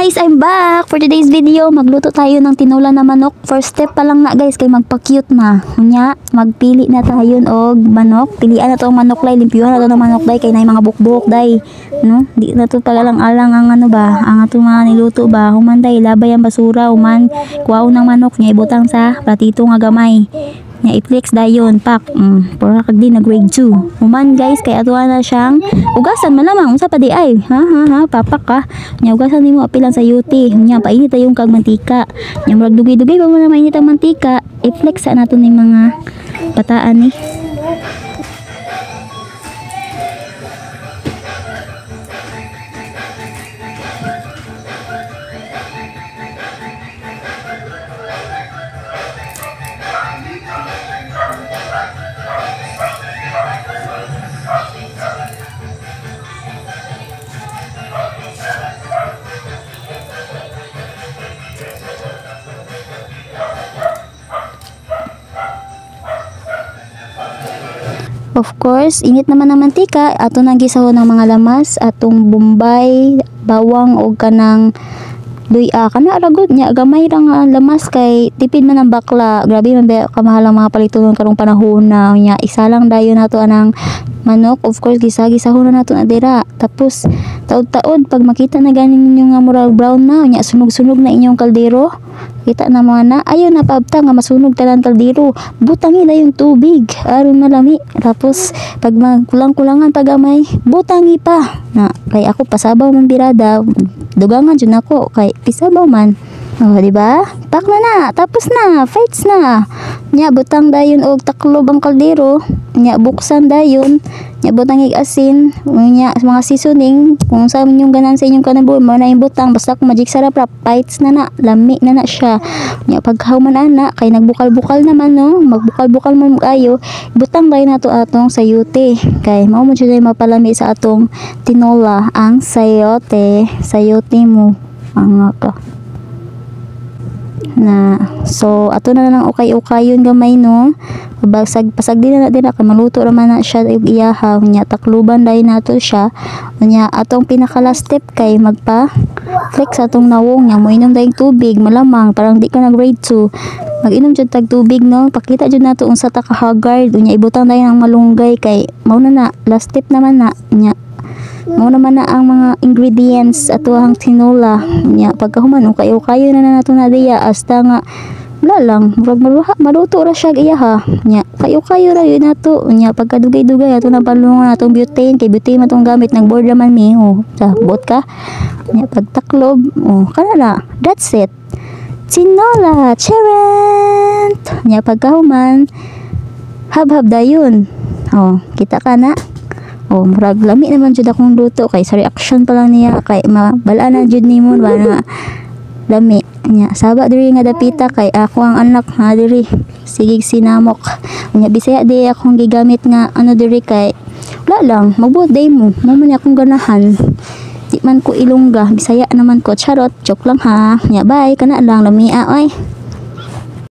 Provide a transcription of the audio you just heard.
guys, I'm back for today's video. Magluto tayo ng tinola na manok. First step pa lang na guys, kay magpa-cute na. Kunya, magpili na tayo og manok. Pilian na to ang manok lay, limpyuhan na to ng manok day kay nay mga bukbok day. No, di na to pagalang-alang ang ano ba, ang ato mga niluto ba. Human day, labay ang basura, human kuwaw ng manok niya ibutang sa platito nga gamay. Nya i-flex dayon pak para kag di na grade 2 human guys kay atuwa na siyang ugasan malamang unsa pa di ay ha papak ka nya ugasan nimo apilan sa yuti nya painit tayong kag mantika nya murag dugay-dugay pag na mainit ang mantika i-flex sa nato ning mga bataan ni Of course, init naman ang mantika, ato nang gisahon ng mga lamas, atong bombay, bawang o kanang luya kana aragod nya gamay ra nga lamas kay tipid man ang bakla. Grabe man ba kamahal ang mga paliton karong panahon na nya isa lang dayon nato anang manok. Of course, gisahon na nato na dira. Tapos taod-taod pag makita na ganin ninyo nga murag brown na nya sunog-sunog na inyong kaldero. Kita na mga na ayo na pabta nga masunog talang kaldero butangi na yung tubig aron malami tapos pag kulang-kulangan pagamay butangi pa na kay ako pasabaw man birada dugangan jud nako kay pisabaw man di ba pak na tapos na fights na nya butang dayon og taklob ang kaldero nya buksan dayon nya butang asin nya mga seasoning kung sa inyong ganan sa inyong kanabo mo na butang basta kung magic sarap ra fights na lami na siya nya paghuman ana kay nagbukal-bukal naman no magbukal-bukal man kayo butang dayon nato atong sayote kay mao mo jud mapalami sa atong tinola ang sayote mo ang ka na so ato na lang ukay-ukayon gamay no pasag din na kay maluto ra man na siya og iyaha nya takluban dai nato siya nya atong pinaka last step kay magpa flex atong nawong nya moinom daing tubig malamang parang di ka na grade 2 mag-inom jud tag tubig no pakita jud nato unsa ta ka haggard nya ibutang dayon ang malunggay kay mao na last step naman na nya mao naman na ang mga ingredients ato ang tinola nya pagkahuman ukay-ukayo na nato na diya hasta nga wala lang murag maluto ra siya iyaha nya kayo ra yun nato nya pagkadugay-dugay ato na palungan natong butane kay butane man tong gamit nagboard man mi sa bot ka nya pagtaklob kana na that's it tinola charent nya pagkahuman hab-hab dayon kita ka na murag lami naman jud akong luto kay sa reaction pa lang niya kay mabalaan na jud nimo ba na lami nya saba diri nga dapita kay ako ang anak ha diri sigig sinamok nya bisaya di akong gigamit nga ano diri kay wala lang magbuot day mo man akong ganahan di man ko ilongga bisaya naman ko charot joke lang ha nya bye kana lang lamia oy